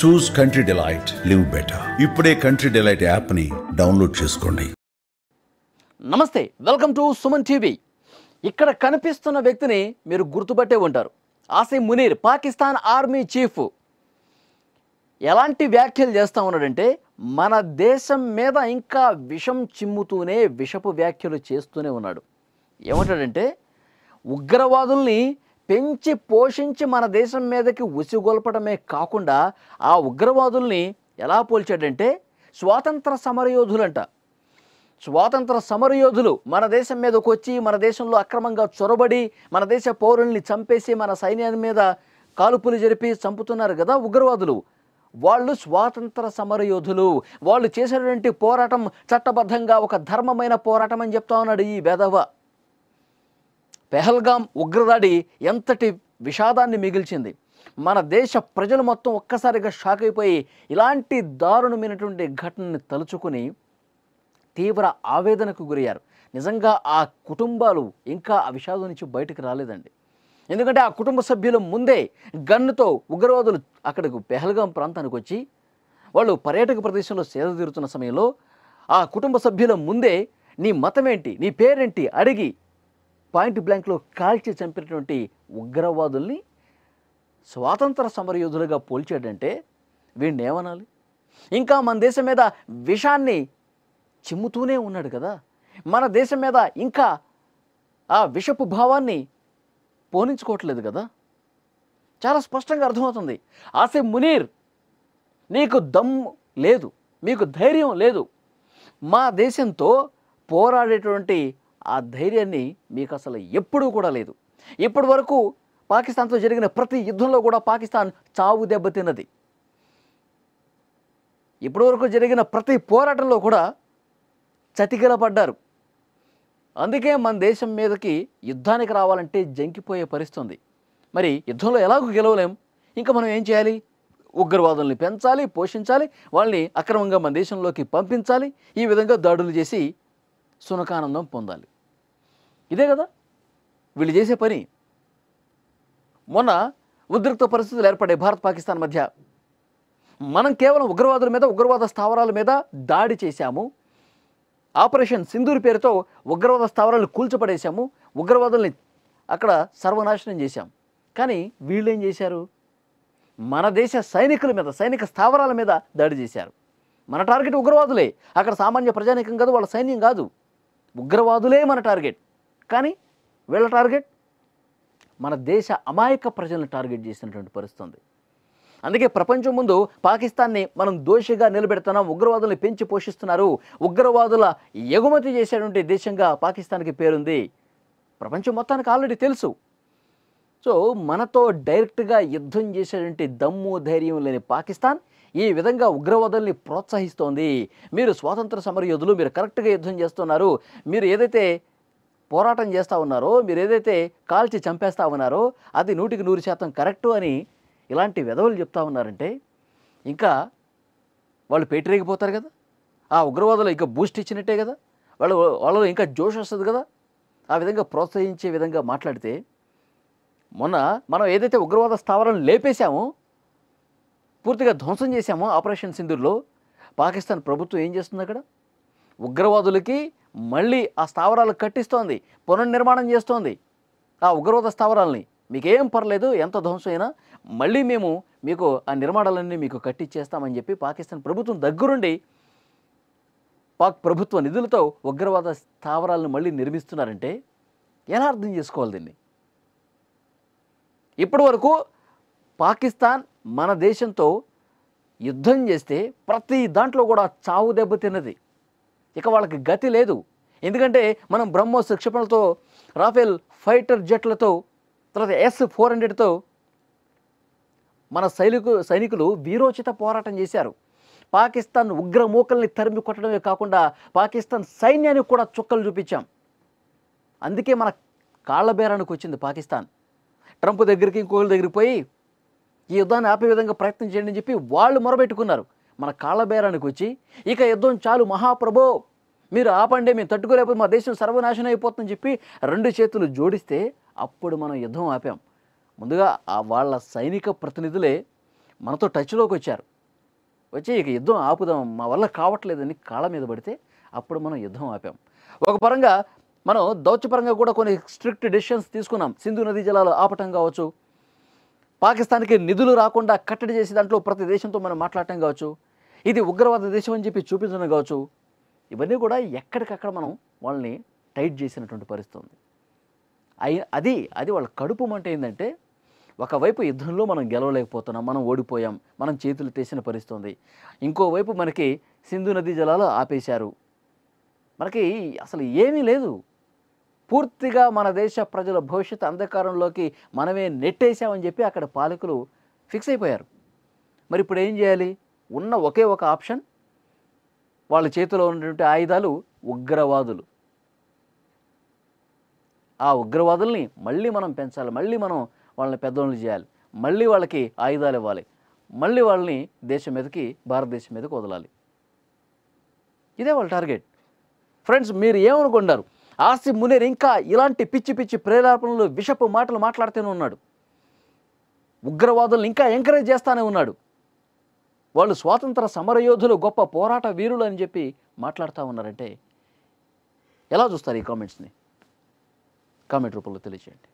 చూస్ country delight, live better. ఇప్పుడే country delight యాప్ని download చేసుకోండి. నమస్తే, వెల్కమ్ టు సుమన్ టీవీ. ఇక్కడ కనిపిస్తున్న వ్యక్తిని మీరు గుర్తుపట్టే ఉంటారు. Asim Munir, Pakistan army chief. ఎలాంటి వ్యాఖ్యలు చేస్తూ ఉన్నాడంటే, మన దేశం మీద ఇంకా విషం చిమ్ముతూనే విషపు వ్యాఖ్యలు చేస్తూనే ఉన్నాడు. ఏమంటాడంటే, ఉగ్రవాదుల్ని పెంచి పోషించి మన దేశం మీదకి ఉసిగొల్పడమే కాకుండా ఆ ఉగ్రవాదుల్ని ఎలా పోల్చాడంటే స్వాతంత్ర సమరయోధులంట. స్వాతంత్ర సమరయోధులు మన దేశం మీదకి వచ్చి మన దేశంలో అక్రమంగా చొరబడి మన దేశ పౌరుల్ని చంపేసి మన సైన్యాన్ని మీద కాల్పులు జరిపి చంపుతున్నారు కదా ఉగ్రవాదులు. వాళ్ళు స్వాతంత్ర సమరయోధులు. వాళ్ళు చేసేటువంటి పోరాటం చట్టబద్ధంగా ఒక ధర్మమైన పోరాటం అని చెప్తా ఉన్నాడు ఈ బెదవ. పెహల్గాం ఉగ్రదాడి ఎంతటి విషాదాన్ని మిగిల్చింది. మన దేశ ప్రజలు మొత్తం ఒక్కసారిగా షాక్ అయిపోయి ఇలాంటి దారుణమైనటువంటి ఘటనని తలుచుకుని తీవ్ర ఆవేదనకు గురయ్యారు. నిజంగా ఆ కుటుంబాలు ఇంకా ఆ విషాదం నుంచి బయటకు రాలేదండి. ఎందుకంటే ఆ కుటుంబ సభ్యుల ముందే గన్నుతో ఉగ్రవాదులు అక్కడికి పెహల్గాం ప్రాంతానికి వచ్చి వాళ్ళు పర్యాటక ప్రదేశంలో సేద తీరుతున్న సమయంలో ఆ కుటుంబ సభ్యుల ముందే నీ మతం ఏంటి, నీ పేరేంటి అడిగి పాయింట్ బ్లాంక్లో కాల్చి చంపినటువంటి ఉగ్రవాదుల్ని స్వాతంత్ర సమరయోధులుగా పోల్చాడంటే వీడిని ఏమనాలి? ఇంకా మన దేశం మీద విషాన్ని చిమ్ముతూనే ఉన్నాడు కదా. మన దేశం మీద ఇంకా ఆ విషపు భావాన్ని పోనించుకోవట్లేదు కదా. చాలా స్పష్టంగా అర్థమవుతుంది. ఆసిమ్ మునీర్, నీకు దమ్ము లేదు, మీకు ధైర్యం లేదు. మా దేశంతో పోరాడేటువంటి ఆ ధైర్యాన్ని మీకు అసలు ఎప్పుడూ కూడా లేదు. ఇప్పటి వరకు పాకిస్తాన్తో జరిగిన ప్రతి యుద్ధంలో కూడా పాకిస్తాన్ చావు దెబ్బతిన్నది. ఇప్పటి వరకు జరిగిన ప్రతి పోరాటంలో కూడా చతికిలపడ్డారు. అందుకే మన దేశం మీదకి యుద్ధానికి రావాలంటే జంకిపోయే పరిస్థితుంది. మరి యుద్ధంలో ఎలాగో గెలవలేం, ఇంకా మనం ఏం చేయాలి? ఉగ్రవాదుల్ని పెంచాలి, పోషించాలి, వాళ్ళని అక్రమంగా మన దేశంలోకి పంపించాలి, ఈ విధంగా దాడులు చేసి సునకానందం పొందాలి. ఇదే కదా వీళ్ళు చేసే పని. మొన్న ఉద్రిక్త పరిస్థితులు ఏర్పడే భారత్ పాకిస్తాన్ మధ్య. మనం కేవలం ఉగ్రవాదుల మీద, ఉగ్రవాద స్థావరాల మీద దాడి చేశాము. ఆపరేషన్ సింధూర్ పేరుతో ఉగ్రవాద స్థావరాలు కూల్చపడేశాము, ఉగ్రవాదుల్ని అక్కడ సర్వనాశనం చేశాం. కానీ వీళ్ళు ఏం చేశారు? మన దేశ సైనికుల మీద, సైనిక స్థావరాల మీద దాడి చేశారు. మన టార్గెట్ ఉగ్రవాదులే, అక్కడ సామాన్య ప్రజానీకం కాదు, వాళ్ళ సైన్యం కాదు, ఉగ్రవాదులే మన టార్గెట్. కానీ వీళ్ళ టార్గెట్ మన దేశ అమాయక ప్రజలను టార్గెట్ చేసినటువంటి పరిస్థితి ఉంది. అందుకే ప్రపంచం ముందు పాకిస్తాన్ని మనం దోషిగా నిలబెడుతున్నాం. ఉగ్రవాదుల్ని పెంచి పోషిస్తున్నారు, ఉగ్రవాదుల ఎగుమతి చేసేటువంటి దేశంగా పాకిస్తాన్కి పేరుంది. ప్రపంచం మొత్తానికి ఆల్రెడీ తెలుసు. సో మనతో డైరెక్ట్గా యుద్ధం చేసేటువంటి దమ్ము ధైర్యం లేని పాకిస్తాన్ ఈ విధంగా ఉగ్రవాదుల్ని ప్రోత్సహిస్తోంది. మీరు స్వాతంత్ర సమరయోధులు, మీరు కరెక్ట్గా యుద్ధం చేస్తున్నారు, మీరు ఏదైతే పోరాటం చేస్తూ ఉన్నారో, మీరు ఏదైతే కాల్చి చంపేస్తూ ఉన్నారో అది 100% కరెక్టు అని ఇలాంటి వెధవలు చెప్తా ఉన్నారంటే ఇంకా వాళ్ళు పేటరేగిపోతారు కదా. ఆ ఉగ్రవాదులు ఇంకా బూస్ట్ ఇచ్చినట్టే కదా, వాళ్ళలో ఇంకా జోష్ వస్తుంది కదా. ఆ విధంగా ప్రోత్సహించే విధంగా మాట్లాడితే, మొన్న మనం ఏదైతే ఉగ్రవాద స్థావరాలను లేపేశామో, పూర్తిగా ధ్వంసం చేశామో ఆపరేషన్ సింధూర్లో, పాకిస్తాన్ ప్రభుత్వం ఏం చేస్తుంది? అక్కడ ఉగ్రవాదులకి మళ్ళీ ఆ స్థావరాలు కట్టిస్తోంది, పునర్నిర్మాణం చేస్తోంది. ఆ ఉగ్రవాద స్థావరాలని మీకేం పర్లేదు, ఎంత ధ్వంసం అయినా మళ్ళీ మేము మీకు ఆ నిర్మాణాలన్నీ మీకు కట్టిచ్చేస్తామని చెప్పి పాకిస్తాన్ ప్రభుత్వం దగ్గరుండి పాక్ ప్రభుత్వ నిధులతో ఉగ్రవాద స్థావరాలను మళ్ళీ నిర్మిస్తున్నారంటే ఎలా అర్థం చేసుకోవాలి దీన్ని? ఇప్పటి వరకు పాకిస్తాన్ మన దేశంతో యుద్ధం చేస్తే ప్రతి దాంట్లో కూడా చావు దెబ్బతిన్నది. ఇక వాళ్ళకి గతి లేదు. ఎందుకంటే మనం బ్రహ్మోస్ క్షిపణులతో, రాఫెల్ ఫైటర్ జెట్లతో, తర్వాత S-400తో మన సైనికులు వీరోచిత పోరాటం చేశారు. పాకిస్తాన్ ఉగ్రమూకల్ని తరిమి కొట్టడమే కాకుండా పాకిస్తాన్ సైన్యానికి కూడా చుక్కలు చూపించాం. అందుకే మన కాళ్ళ బేరానికి వచ్చింది పాకిస్తాన్. ట్రంప్ దగ్గరికి, ఇంకోళ్ళ దగ్గరికి పోయి ఈ యుద్ధాన్ని ఆపే విధంగా ప్రయత్నం చేయండి అని చెప్పి వాళ్ళు మొరబెట్టుకున్నారు. మన కాళ్ళ బేరానికి వచ్చి ఇక యుద్ధం చాలు మహాప్రభో, మీరు ఆపండి, మేము తట్టుకోలేకపోతే మా దేశం సర్వనాశనం అయిపోతుందని చెప్పి 2 చేతులు జోడిస్తే అప్పుడు మనం యుద్ధం ఆపాం. ముందుగా వాళ్ళ సైనిక ప్రతినిధులే మనతో టచ్లోకి వచ్చారు. వచ్చి ఇక యుద్ధం ఆపుదాం, మా వల్ల కావట్లేదని కాళ్ళ మీద పడితే అప్పుడు మనం యుద్ధం ఆపాం. ఒక పరంగా మనం దౌత్యపరంగా కూడా కొన్ని స్ట్రిక్ట్ డెసిషన్స్ తీసుకున్నాం. సింధు నదీ జలాలు ఆపటం కావచ్చు, పాకిస్తాన్కి నిధులు రాకుండా కట్టడి చేసి దాంట్లో ప్రతి దేశంతో మనం మాట్లాడటం కావచ్చు, ఇది ఉగ్రవాద దేశం అని చెప్పి చూపించడం కావచ్చు, ఇవన్నీ కూడా ఎక్కడికక్కడ మనం వాళ్ళని టైట్ చేసినటువంటి పరిస్థితి ఉంది. అది వాళ్ళ కడుపు మంట ఏంటంటే, ఒకవైపు యుద్ధంలో మనం గెలవలేకపోతున్నాం, మనం ఓడిపోయాం, మనం చేతులు తెసిన పరిస్థితి ఉంది. ఇంకోవైపు మనకి సింధు నదీ జలాలు ఆపేశారు, మనకి అసలు ఏమీ లేదు. పూర్తిగా మన దేశ ప్రజల భవిష్యత్తు అంధకారంలోకి మనమే నెట్టేసామని చెప్పి అక్కడ పాలకులు ఫిక్స్ అయిపోయారు. మరి ఇప్పుడు ఏం చేయాలి? ఉన్న ఒకే ఒక ఆప్షన్, వాళ్ళ చేతిలో ఉన్నటువంటి ఆయుధాలు ఉగ్రవాదులు. ఆ ఉగ్రవాదుల్ని మళ్ళీ మనం పెంచాలి, మళ్ళీ మనం వాళ్ళని పెద్దోళ్ళు చేయాలి, మళ్ళీ వాళ్ళకి ఆయుధాలు ఇవ్వాలి, మళ్ళీ వాళ్ళని దేశం మీదకి, భారతదేశం మీదకి వదలాలి. ఇదే వాళ్ళ టార్గెట్. ఫ్రెండ్స్, మీరు ఏమనుకుంటారు? ఆసిఫ్ మునీర్ ఇంకా ఇలాంటి పిచ్చి పిచ్చి ప్రేరేపణలు, విషపు మాటలు మాట్లాడుతూనే ఉన్నాడు. ఉగ్రవాదులను ఇంకా ఎంకరేజ్ చేస్తూనే ఉన్నాడు. వాళ్ళు స్వాతంత్ర సమరయోధులు, గొప్ప పోరాట వీరులు అని చెప్పి మాట్లాడుతూ ఉన్నారంటే ఎలా చూస్తారు? ఈ కామెంట్స్ని కామెంట్ రూపంలో తెలియజేయండి.